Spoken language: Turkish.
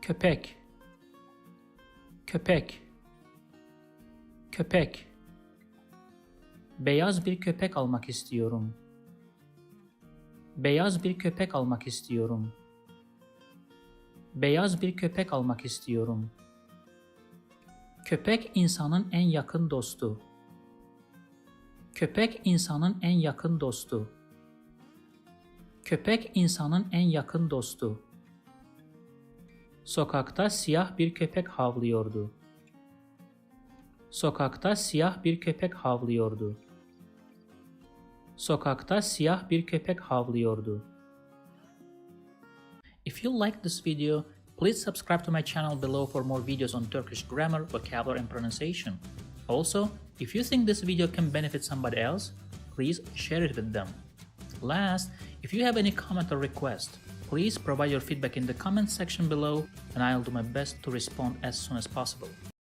köpek, köpek, köpek. Beyaz bir köpek almak istiyorum. Beyaz bir köpek almak istiyorum. Beyaz bir köpek almak istiyorum. Köpek insanın en yakın dostu. Köpek insanın en yakın dostu. Köpek insanın en yakın dostu. Sokakta siyah bir köpek havlıyordu. Sokakta siyah bir köpek havlıyordu. Sokakta siyah bir köpek havlıyordu. If you like this video, please subscribe to my channel below for more videos on Turkish grammar, vocabulary and pronunciation. Also, if you think this video can benefit somebody else, please share it with them. Last, if you have any comment or request, please provide your feedback in the comment section below and I'll do my best to respond as soon as possible.